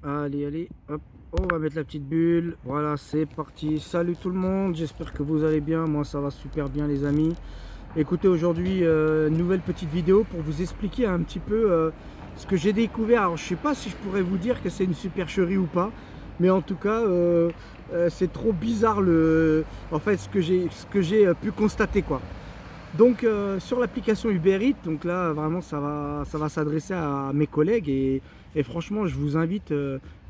Allez, allez, hop, on va mettre la petite bulle. Voilà, c'est parti. Salut tout le monde, j'espère que vous allez bien. Moi, ça va super bien, les amis. Écoutez, aujourd'hui, nouvelle petite vidéo pour vous expliquer un petit peu ce que j'ai découvert. Alors, je sais pas si je pourrais vous dire que c'est une supercherie ou pas, mais en tout cas, c'est trop bizarre en fait, ce que j'ai pu constater, quoi. Donc sur l'application Uber Eats, donc là vraiment ça va s'adresser à mes collègues et franchement je vous invite,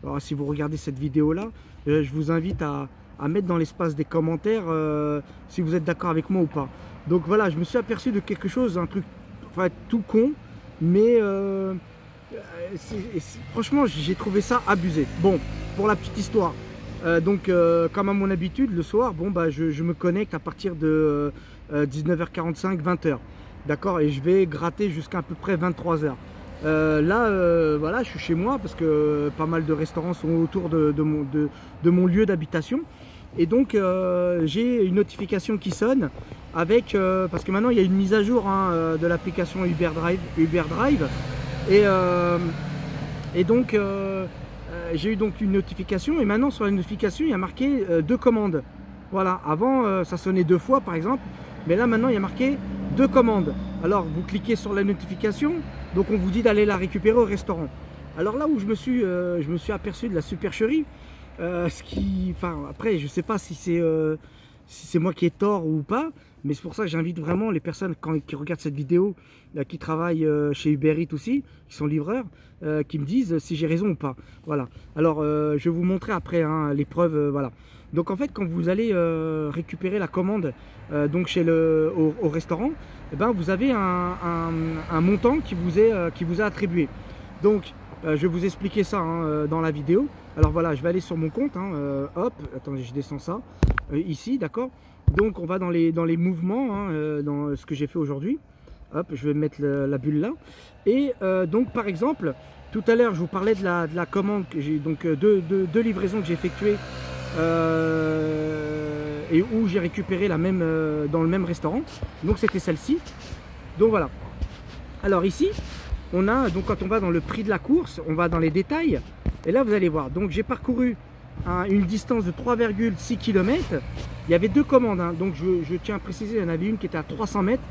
alors, si vous regardez cette vidéo là, je vous invite à mettre dans l'espace des commentaires si vous êtes d'accord avec moi ou pas. Donc voilà, je me suis aperçu de quelque chose, un truc enfin, tout con, mais franchement j'ai trouvé ça abusé. Bon, pour la petite histoire. Comme à mon habitude, le soir, bon, bah, je me connecte à partir de 19h45, 20h. D'accord. Et je vais gratter jusqu'à à peu près 23h. Voilà, je suis chez moi parce que pas mal de restaurants sont autour de mon lieu d'habitation. Et donc, j'ai une notification qui sonne avec... parce que maintenant, il y a une mise à jour hein, de l'application Uber Drive. Et donc... j'ai eu donc une notification et maintenant sur la notification il y a marqué 2 commandes. Voilà, avant ça sonnait 2 fois par exemple, mais là maintenant il y a marqué 2 commandes. Alors vous cliquez sur la notification, donc on vous dit d'aller la récupérer au restaurant. Alors là où je me suis aperçu de la supercherie, enfin après je sais pas si c'est moi qui ai tort ou pas, mais c'est pour ça que j'invite vraiment les personnes qui regardent cette vidéo, qui travaillent chez Uber Eats aussi, qui sont livreurs, qui me disent si j'ai raison ou pas. Voilà. Alors je vais vous montrer après hein, les preuves. Voilà. Donc en fait quand vous allez récupérer la commande donc au restaurant, eh ben, vous avez un montant qui vous est attribué. Donc je vais vous expliquer ça hein, dans la vidéo. Alors voilà, je vais aller sur mon compte, hein, hop, attendez, je descends ça, ici, d'accord. Donc on va dans les mouvements, hein, dans ce que j'ai fait aujourd'hui. Hop, je vais mettre la bulle là. Et donc par exemple, tout à l'heure je vous parlais de la commande que j'ai, donc deux livraisons que j'ai effectuées et où j'ai récupéré la même dans le même restaurant. Donc c'était celle-ci. Donc voilà. Alors ici, on a, donc quand on va dans le prix de la course, on va dans les détails. Et là vous allez voir, donc j'ai parcouru une distance de 3,6 km. Il y avait 2 commandes, hein. Donc je tiens à préciser, il y en avait une qui était à 300 mètres.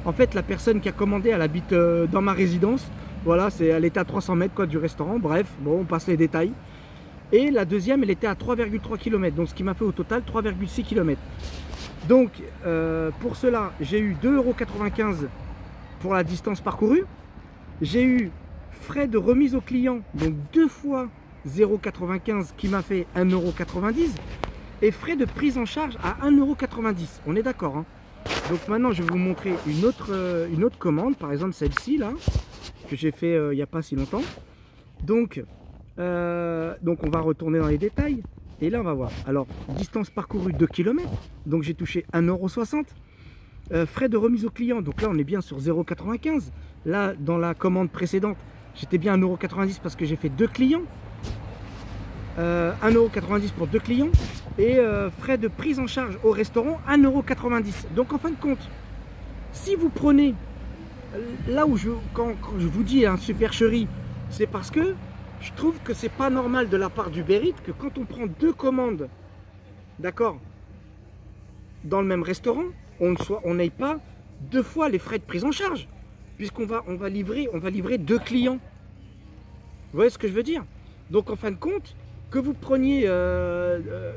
En fait la personne qui a commandé, elle habite dans ma résidence. Voilà, elle était à 300 mètres quoi, du restaurant. Bref, bon, on passe les détails. Et la deuxième, elle était à 3,3 km. Donc ce qui m'a fait au total 3,6 km. Donc pour cela, j'ai eu 2,95 € pour la distance parcourue. J'ai eu frais de remise au client, donc 2 fois 0,95 qui m'a fait 1,90 € et frais de prise en charge à 1,90 €. On est d'accord hein. Donc maintenant je vais vous montrer une autre commande, par exemple celle-ci là que j'ai fait il n'y a pas si longtemps. Donc on va retourner dans les détails et là on va voir. Alors distance parcourue 2 km, donc j'ai touché 1,60 €. Frais de remise au client, donc là on est bien sur 0,95 €. Là dans la commande précédente j'étais bien 1,90 € parce que j'ai fait 2 clients. 1,90 € pour 2 clients et frais de prise en charge au restaurant 1,90 €. Donc en fin de compte, si vous prenez là où quand je vous dis un supercherie, c'est parce que je trouve que c'est pas normal de la part d'Uber Eats que quand on prend 2 commandes, d'accord, dans le même restaurant, on n'aille pas 2 fois les frais de prise en charge, puisqu'on va livrer 2 clients. Vous voyez ce que je veux dire? Donc en fin de compte, que vous preniez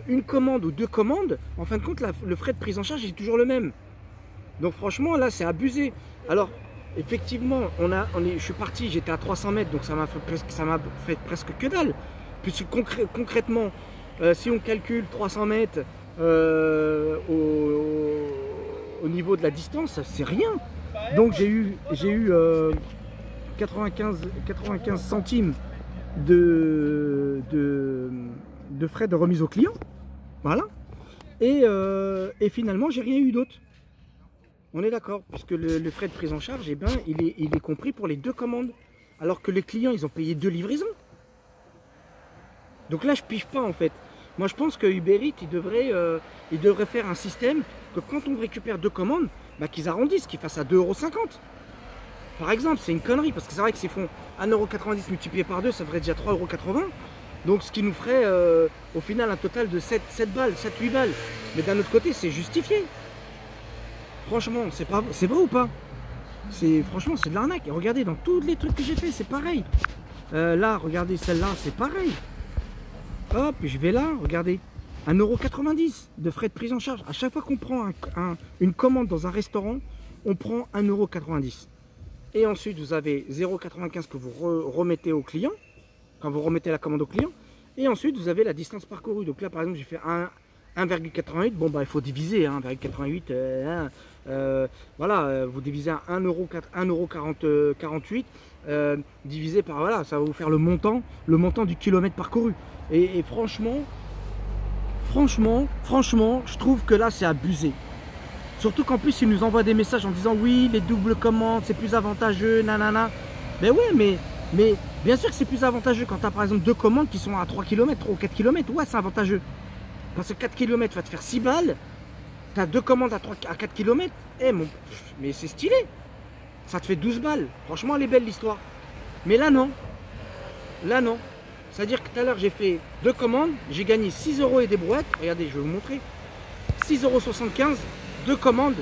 une commande ou 2 commandes, en fin de compte, le frais de prise en charge est toujours le même. Donc franchement, là, c'est abusé. Alors, effectivement, je suis parti, j'étais à 300 mètres, donc ça m'a fait presque que dalle. Puisque concrètement, si on calcule 300 mètres au niveau de la distance, c'est rien. Donc j'ai eu 95 centimes de frais de remise au client, voilà, et finalement j'ai rien eu d'autre. On est d'accord, puisque le frais de prise en charge, eh ben, il est compris pour les 2 commandes, alors que les clients ils ont payé 2 livraisons. Donc là je pige pas en fait. Moi je pense que Uber Eats il devrait faire un système que quand on récupère 2 commandes, bah, qu'ils arrondissent, qu'ils fassent à 2,50 € par exemple. C'est une connerie, parce que c'est vrai que s'ils font 1,90 € multiplié par 2, ça ferait déjà 3,80 €. Donc ce qui nous ferait au final un total de 7 balles, 7-8 balles. Mais d'un autre côté, c'est justifié. Franchement, c'est vrai ou pas? Franchement, c'est de l'arnaque. Et regardez, dans tous les trucs que j'ai fait, c'est pareil. Là, regardez, celle-là, c'est pareil. Hop, je vais là, regardez. 1,90 € de frais de prise en charge. À chaque fois qu'on prend une commande dans un restaurant, on prend 1,90 €. Et ensuite, vous avez 0,95 € que vous remettez au client, quand vous remettez la commande au client. Et ensuite, vous avez la distance parcourue. Donc là, par exemple, j'ai fait 1,88. Bon, bah, il faut diviser. 1,88. Voilà, vous divisez à 1,48 € divisé par, voilà, ça va vous faire le montant du kilomètre parcouru. Et franchement, je trouve que là, c'est abusé. Surtout qu'en plus, ils nous envoient des messages en disant oui, les doubles commandes, c'est plus avantageux, nanana. Mais ouais, mais bien sûr que c'est plus avantageux quand tu as par exemple 2 commandes qui sont à 3 km, 3 ou 4 km. Ouais, c'est avantageux. Parce que 4 km va te faire 6 balles. Tu as 2 commandes à 4 km. Mais c'est stylé. Ça te fait 12 balles. Franchement, elle est belle l'histoire. Mais là, non. Là, non. C'est-à-dire que tout à l'heure, j'ai fait 2 commandes. J'ai gagné 6 € et des brouettes. Regardez, je vais vous montrer. 6,75 €, 2 commandes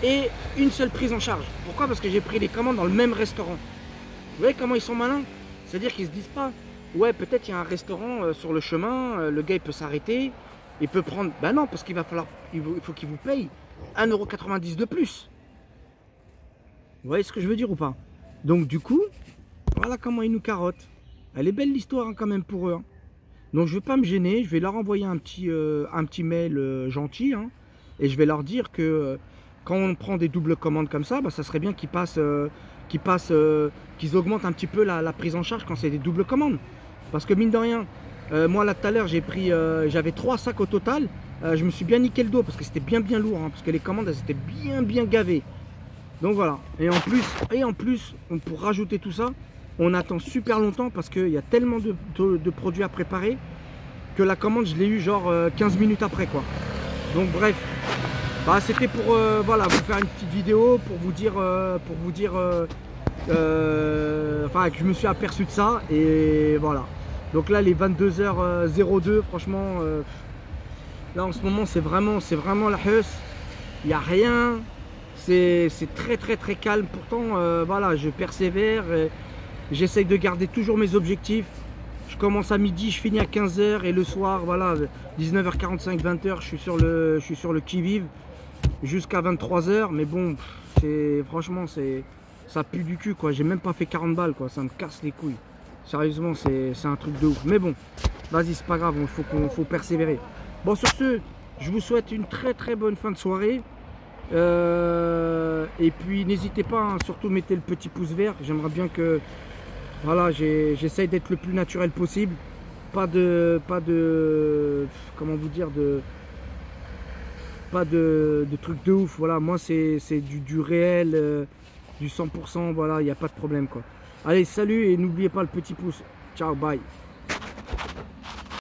et une seule prise en charge. Pourquoi? Parce que j'ai pris les commandes dans le même restaurant. Vous voyez comment ils sont malins? C'est-à-dire qu'ils se disent pas, ouais, peut-être il y a un restaurant sur le chemin, le gars il peut s'arrêter, il peut prendre. Ben non, parce qu'il faut qu'il vous paye 1,90 € de plus. Vous voyez ce que je veux dire ou pas? Donc du coup, voilà comment ils nous carottent. Elle est belle l'histoire quand même pour eux. Donc je ne vais pas me gêner, je vais leur envoyer un petit mail gentil. Et je vais leur dire que quand on prend des doubles commandes comme ça, bah, ça serait bien qu'ils augmentent un petit peu la prise en charge quand c'est des doubles commandes. Parce que mine de rien, moi là tout à l'heure j'avais 3 sacs au total. Je me suis bien niqué le dos parce que c'était bien lourd, parce que les commandes elles étaient bien gavées. Donc voilà. Et en plus, pour rajouter tout ça, on attend super longtemps parce qu'il y a tellement de produits à préparer que la commande je l'ai eu genre 15 minutes après quoi. Donc bref, bah, c'était pour voilà, vous faire une petite vidéo pour vous dire, enfin que je me suis aperçu de ça et voilà. Donc là les 22h02, franchement, là en ce moment c'est vraiment la hausse. Il n'y a rien, c'est très calme. Pourtant voilà, je persévère, j'essaye de garder toujours mes objectifs. Je commence à midi, je finis à 15 h et le soir, voilà, 19h45, 20 h, je suis sur le qui-vive jusqu'à 23 h. Mais bon, franchement, ça pue du cul, quoi. J'ai même pas fait 40 balles, quoi. Ça me casse les couilles. Sérieusement, c'est un truc de ouf. Mais bon, vas-y, c'est pas grave, faut persévérer. Bon, sur ce, je vous souhaite une très bonne fin de soirée. Et puis, n'hésitez pas, surtout mettez le petit pouce vert. J'aimerais bien que... Voilà, j'essaye d'être le plus naturel possible. Pas de comment vous dire, pas de trucs de ouf. Voilà, moi c'est du réel, du 100%. Voilà, il n'y a pas de problème quoi. Allez, salut et n'oubliez pas le petit pouce. Ciao, bye.